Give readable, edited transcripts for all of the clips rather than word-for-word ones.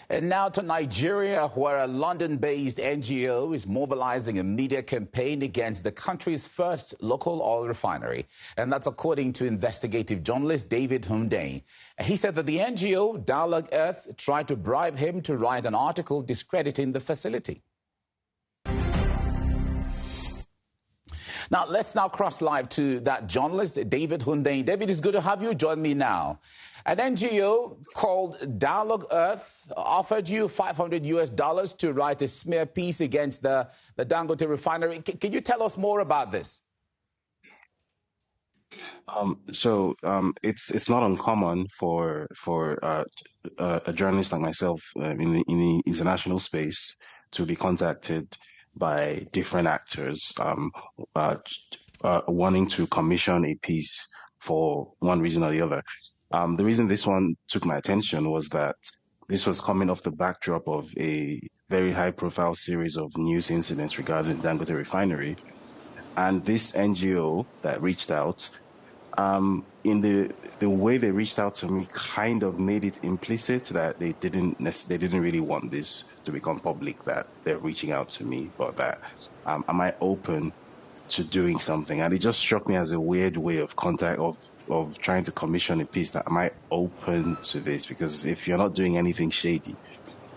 And now to Nigeria, where a London-based NGO is mobilizing a media campaign against the country's first local oil refinery. And that's according to investigative journalist David Hundeyin. He said that the NGO, Dialogue Earth, tried to bribe him to write an article discrediting the facility. Now, let's now cross live to that journalist, David Hundeyin. David, it's good to have you. Join me now. An NGO called Dialogue Earth offered you $500 to write a smear piece against the Dangote refinery. Can you tell us more about this? It's not uncommon for a journalist like myself in the international space to be contacted by different actors wanting to commission a piece for one reason or the other. The reason this one took my attention was that this was coming off the backdrop of a very high-profile series of news incidents regarding Dangote refinery, and this NGO that reached out, in the way they reached out to me, kind of made it implicit that they didn't really want this to become public, that they're reaching out to me, but that am I open to doing something? And it just struck me as a weird way of of trying to commission a piece, that am I open to this? Because if you're not doing anything shady,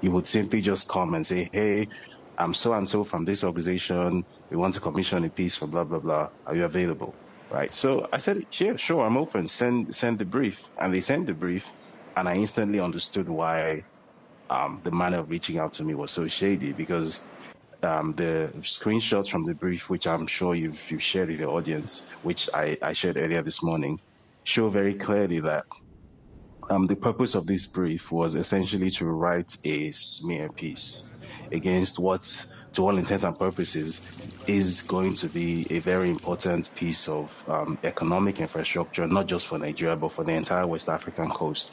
you would simply just come and say, hey, I'm so and so from this organization, we want to commission a piece for blah blah blah, are you available? Right. So I said, yeah, sure, I'm open. Send the brief. And they sent the brief, and I instantly understood why the manner of reaching out to me was so shady, because the screenshots from the brief, which I'm sure you've shared with the audience, which I shared earlier this morning, show very clearly that the purpose of this brief was essentially to write a smear piece against what, to all intents and purposes, is going to be a very important piece of economic infrastructure, not just for Nigeria, but for the entire West African coast.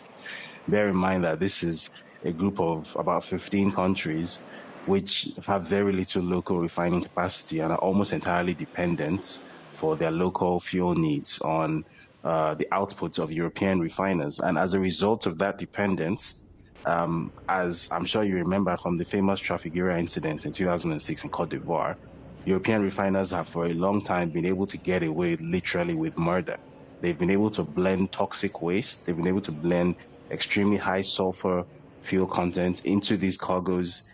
Bear in mind that this is a group of about 15 countries which have very little local refining capacity and are almost entirely dependent for their local fuel needs on the output of European refiners. And as a result of that dependence, as I'm sure you remember from the famous Trafigura incident in 2006 in Cote d'Ivoire, European refiners have for a long time been able to get away literally with murder. They've been able to blend toxic waste. They've been able to blend extremely high sulfur fuel content into these cargoes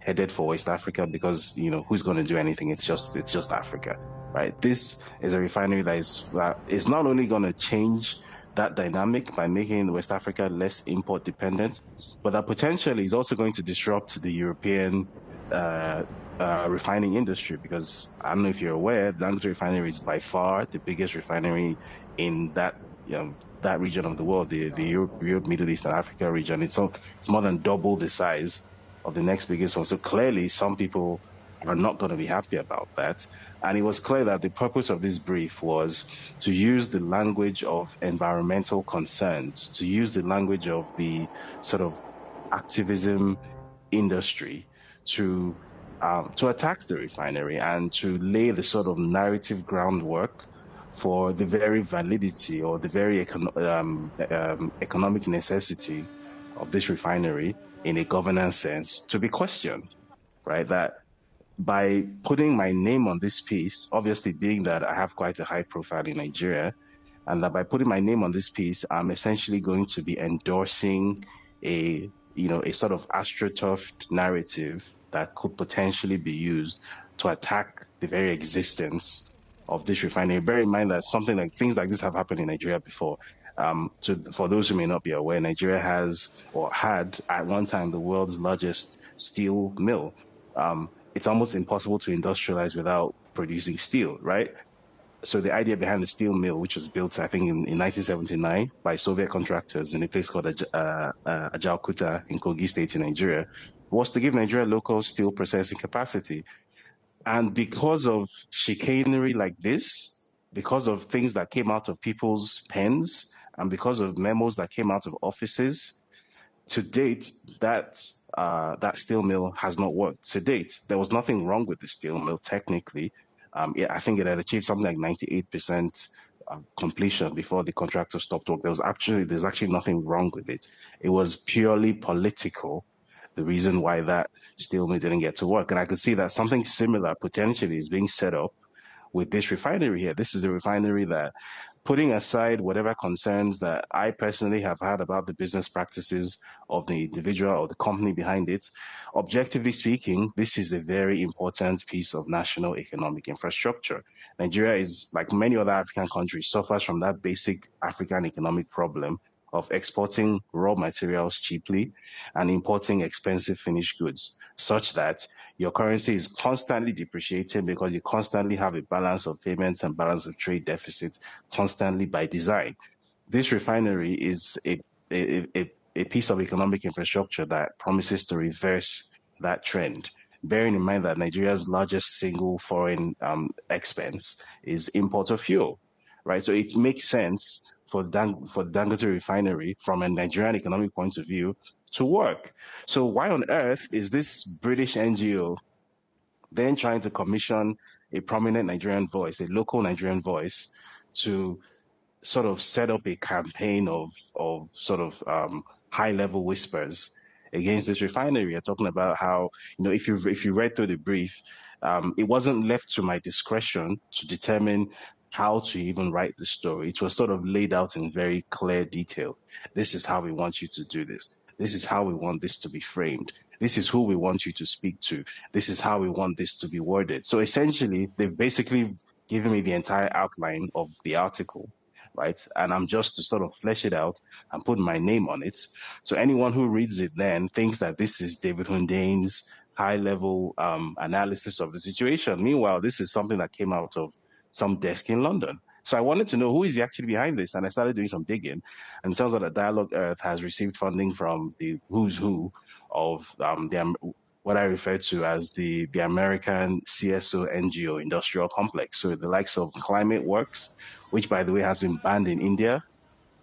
headed for West Africa, because, you know, who's going to do anything? It's just Africa, right? This is a refinery that is not only going to change that dynamic by making West Africa less import dependent, but that potentially is also going to disrupt the European refining industry, because I don't know if you're aware, Dangote refinery is by far the biggest refinery in that that region of the world, the Europe, Middle East, and Africa region. It's more than double the size of the next biggest one. So clearly, some people are not going to be happy about that. And it was clear that the purpose of this brief was to use the language of environmental concerns, to use the language of the sort of activism industry to attack the refinery and to lay the sort of narrative groundwork for the very validity or the very economic necessity of this refinery in a governance sense to be questioned, right? That by putting my name on this piece, obviously being that I have quite a high profile in Nigeria, and that by putting my name on this piece, I'm essentially going to be endorsing a sort of astroturfed narrative that could potentially be used to attack the very existence of this refinery. Bear in mind that things like this have happened in Nigeria before. For those who may not be aware, Nigeria has or had at one time the world's largest steel mill. It's almost impossible to industrialize without producing steel, right? So the idea behind the steel mill, which was built, I think, in 1979 by Soviet contractors in a place called Ajaokuta in Kogi State in Nigeria, was to give Nigeria local steel processing capacity. And because of chicanery like this, because of things that came out of people's pens, and because of memos that came out of offices, to date, that steel mill has not worked. To date, there was nothing wrong with the steel mill technically. I think it had achieved something like 98% completion before the contractor stopped work. There's actually nothing wrong with it. It was purely political the reason why that stalemate didn't get to work. And I could see that something similar potentially is being set up with this refinery here. This is a refinery that, putting aside whatever concerns that I personally have had about the business practices of the individual or the company behind it, objectively speaking, this is a very important piece of national economic infrastructure. Nigeria is, like many other African countries, suffers from that basic African economic problem of exporting raw materials cheaply and importing expensive finished goods, such that your currency is constantly depreciating because you constantly have a balance of payments and balance of trade deficits constantly by design. This refinery is a piece of economic infrastructure that promises to reverse that trend, bearing in mind that Nigeria's largest single foreign expense is import of fuel, right? So it makes sense for Dangote refinery from a Nigerian economic point of view to work. So why on earth is this British NGO then trying to commission a prominent Nigerian voice, a local Nigerian voice, to sort of set up a campaign of sort of high level whispers against this refinery? You're talking about how, if you read through the brief, it wasn't left to my discretion to determine how to even write the story. It was sort of laid out in very clear detail. This is how we want you to do this. This is how we want this to be framed. This is who we want you to speak to. This is how we want this to be worded. So essentially, they've basically given me the entire outline of the article, right? And I'm just to sort of flesh it out and put my name on it. So anyone who reads it then thinks that this is David Hundane's high-level analysis of the situation. Meanwhile, this is something that came out of some desk in London. So I wanted to know who is actually behind this, and I started doing some digging, and it turns out that Dialogue Earth has received funding from the who's who of what I refer to as the American CSO NGO industrial complex. So the likes of Climate Works, which by the way has been banned in India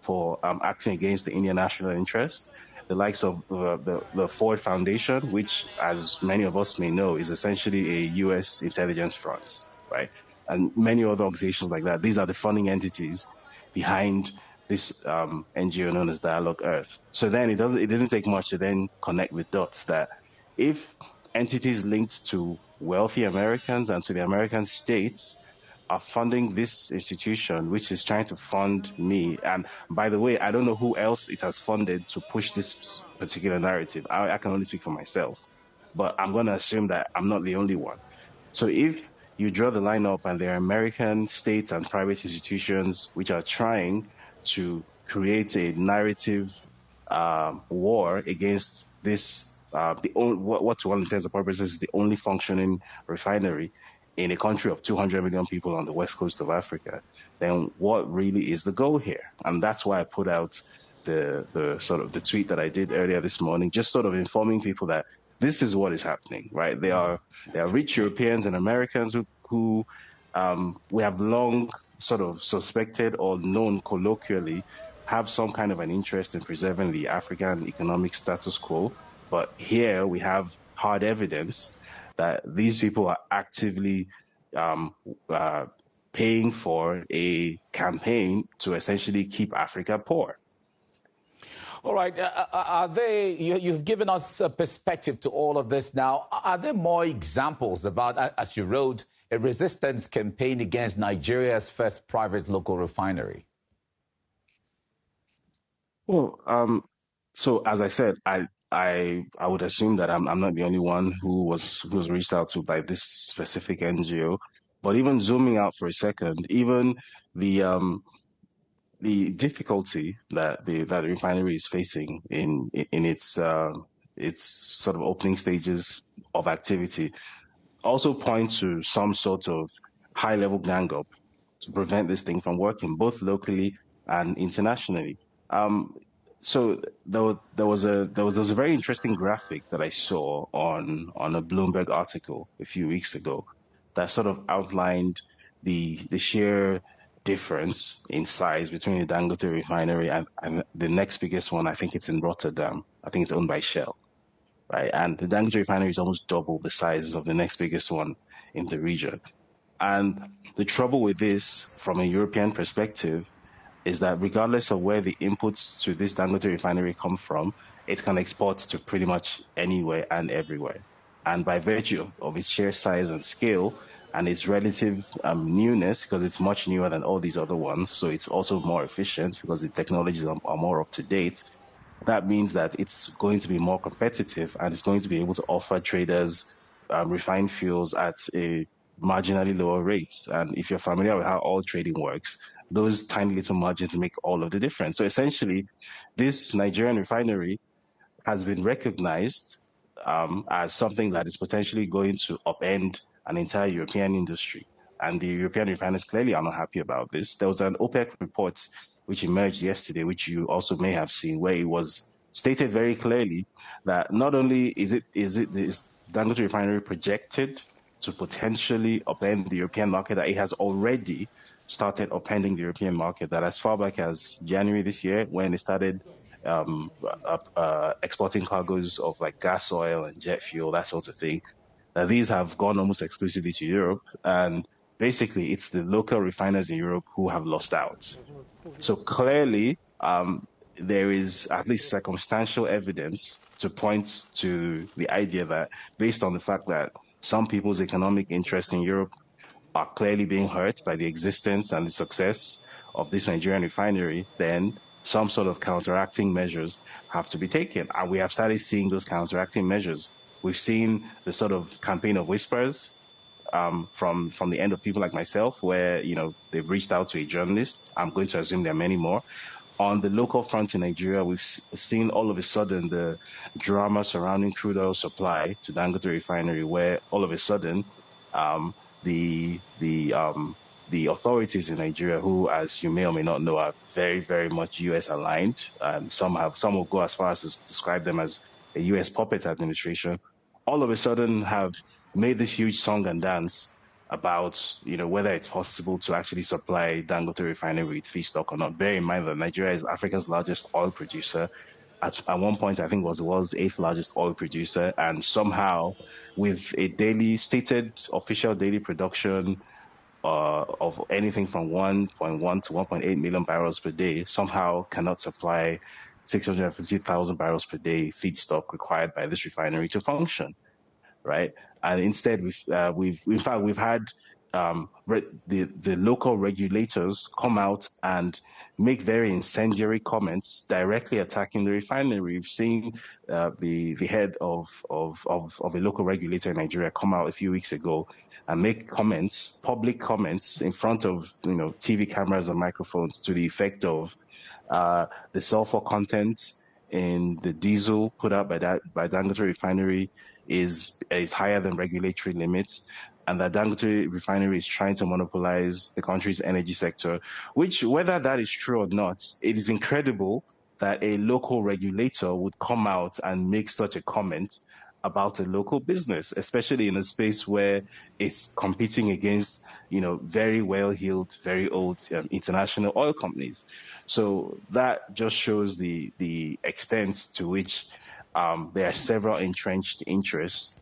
for acting against the Indian national interest. The likes of the Ford Foundation, which, as many of us may know, is essentially a U.S. intelligence front, right? And many other organizations like that. These are the funding entities behind this NGO known as Dialogue Earth. So then it didn't take much to then connect with dots that if entities linked to wealthy Americans and to the American states are funding this institution, which is trying to fund me, and by the way, I don't know who else it has funded to push this particular narrative. I can only speak for myself, but I'm going to assume that I'm not the only one. So if you draw the line up and there are American states and private institutions which are trying to create a narrative war against this, what to all intents and purposes is the only functioning refinery in a country of 200 million people on the west coast of Africa, then what really is the goal here? And that's why I put out the sort of the tweet that I did earlier this morning, just sort of informing people that this is what is happening, right? There are rich Europeans and Americans who we have long sort of suspected or known colloquially have some kind of an interest in preserving the African economic status quo. But here we have hard evidence that these people are actively paying for a campaign to essentially keep Africa poor. All right. You've given us a perspective to all of this now. Are there more examples about, as you wrote, a resistance campaign against Nigeria's first private local refinery? Well, so as I said, I would assume that I'm not the only one who was reached out to by this specific NGO. But even zooming out for a second, even the difficulty that the refinery is facing in its sort of opening stages of activity also points to some sort of high-level gang-up to prevent this thing from working, both locally and internationally. So there was a very interesting graphic that I saw on a Bloomberg article a few weeks ago that sort of outlined the sheer difference in size between the Dangote refinery and the next biggest one. I think it's in Rotterdam. I think it's owned by Shell, right? And the Dangote refinery is almost double the size of the next biggest one in the region. And the trouble with this, from a European perspective, is that regardless of where the inputs to this Dangote refinery come from, it can export to pretty much anywhere and everywhere. And by virtue of its sheer size and scale and its relative newness, because it's much newer than all these other ones, so it's also more efficient because the technologies are more up to date. That means that it's going to be more competitive and it's going to be able to offer traders refined fuels at a marginally lower rates. And if you're familiar with how oil trading works, those tiny little margins make all of the difference. So essentially, this Nigerian refinery has been recognized as something that is potentially going to upend an entire European industry. And the European refiners clearly are not happy about this. There was an OPEC report which emerged yesterday, which you also may have seen, where it was stated very clearly that not only is Dangote refinery projected to potentially upend the European market, that it has already started upending the European market, that as far back as January this year, when it started exporting cargoes of like gas oil and jet fuel, that sort of thing, these have gone almost exclusively to Europe. And basically, it's the local refiners in Europe who have lost out. So clearly, there is at least circumstantial evidence to point to the idea that, based on the fact that some people's economic interests in Europe are clearly being hurt by the existence and the success of this Nigerian refinery, then some sort of counteracting measures have to be taken. And we have started seeing those counteracting measures. We've seen the sort of campaign of whispers from the end of people like myself, where, you know, they've reached out to a journalist. I'm going to assume there are many more. On the local front in Nigeria, we've seen all of a sudden the drama surrounding crude oil supply to Dangote refinery, where all of a sudden the authorities in Nigeria, who, as you may or may not know, are very, very much US aligned, some will go as far as to describe them as a US puppet administration, all of a sudden have made this huge song and dance about, you know, whether it's possible to actually supply Dangote refinery with feedstock or not. Bear in mind that Nigeria is Africa's largest oil producer. At one point, I think it was the world's 8th largest oil producer, and somehow, with a daily stated official daily production of anything from 1.1 to 1.8 million barrels per day, somehow cannot supply 650,000 barrels per day feedstock required by this refinery to function, right? And instead, we've had the local regulators come out and make very incendiary comments directly attacking the refinery. We've seen the head of a local regulator in Nigeria come out a few weeks ago and make comments, public comments, in front of, you know, TV cameras and microphones, to the effect of the sulfur content in the diesel put out by Dangote refinery is higher than regulatory limits, and that Dangote refinery is trying to monopolize the country's energy sector, which, whether that is true or not, it is incredible that a local regulator would come out and make such a comment about a local business, especially in a space where it's competing against, you know, very well-heeled, very old international oil companies. So that just shows the extent to which there are several entrenched interests,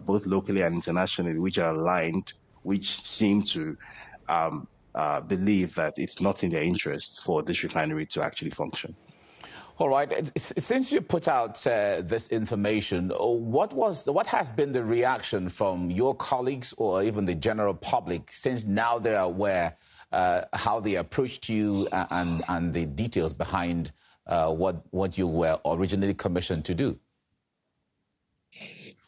both locally and internationally, which are aligned, which seem to believe that it's not in their interest for this refinery to actually function. All right. Since you put out this information, what has been the reaction from your colleagues or even the general public, since now they're aware how they approached you and the details behind what you were originally commissioned to do?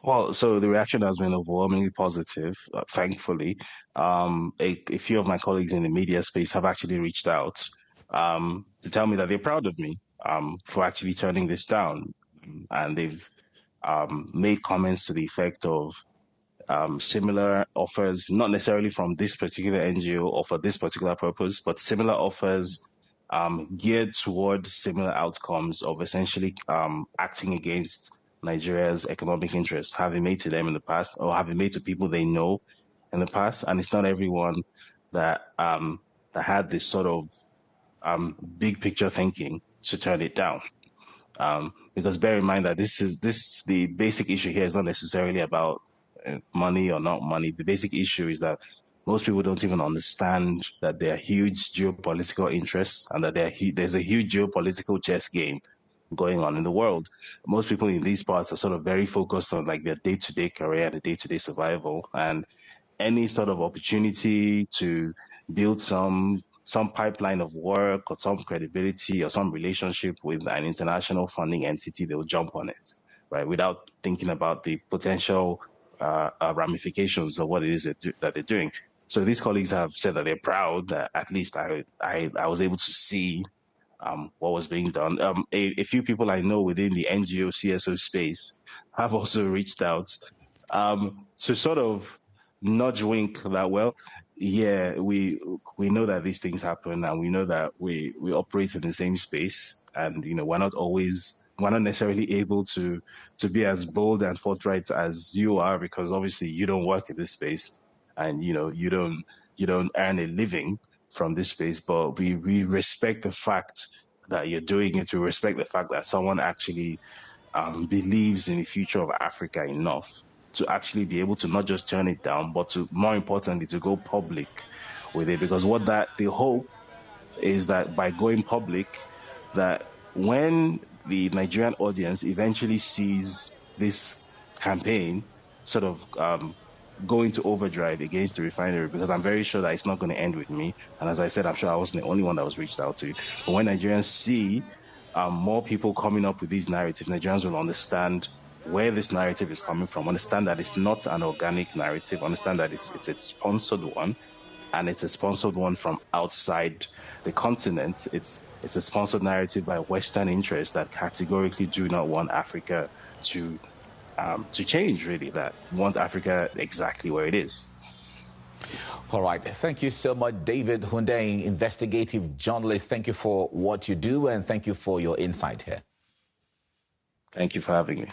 Well, so the reaction has been overwhelmingly positive, thankfully. A few of my colleagues in the media space have actually reached out to tell me that they're proud of me for actually turning this down. And they've made comments to the effect of similar offers, not necessarily from this particular NGO or for this particular purpose, but similar offers geared toward similar outcomes of essentially acting against Nigeria's economic interests, have been made to them in the past, or have been made to people they know in the past. And it's not everyone that had this sort of big picture thinking to turn it down. Because bear in mind that the basic issue here is not necessarily about money or not money. The basic issue is that most people don't even understand that there are huge geopolitical interests and that there's a huge geopolitical chess game going on in the world. Most people in these parts are sort of very focused on like their day-to-day career, the day-to-day survival, and any sort of opportunity to build some pipeline of work or some credibility or some relationship with an international funding entity, they'll jump on it, right? Without thinking about the potential ramifications of what it is that they're doing. So these colleagues have said that they're proud that at least I was able to see what was being done. A few people I know within the NGO CSO space have also reached out to sort of nudge wink that, well, yeah, we know that these things happen, and we know that we operate in the same space, and we're not necessarily able to be as bold and forthright as you are, because obviously you don't work in this space, and you don't earn a living from this space, but we respect the fact that you're doing it. We respect the fact that someone actually believes in the future of Africa enough to actually be able to not just turn it down, but to, more importantly, to go public with it. Because the hope is that by going public, that when the Nigerian audience eventually sees this campaign sort of go into overdrive against the refinery, because I'm very sure that it's not going to end with me. And as I said, I'm sure I wasn't the only one that was reached out to. But when Nigerians see more people coming up with these narratives, Nigerians will understand where this narrative is coming from, understand that it's not an organic narrative, understand that it's a sponsored one, and it's a sponsored one from outside the continent. It's a sponsored narrative by Western interests that categorically do not want Africa to change, really, that want Africa exactly where it is. All right. Thank you so much, David Hundeyin, investigative journalist. Thank you for what you do, and thank you for your insight here. Thank you for having me.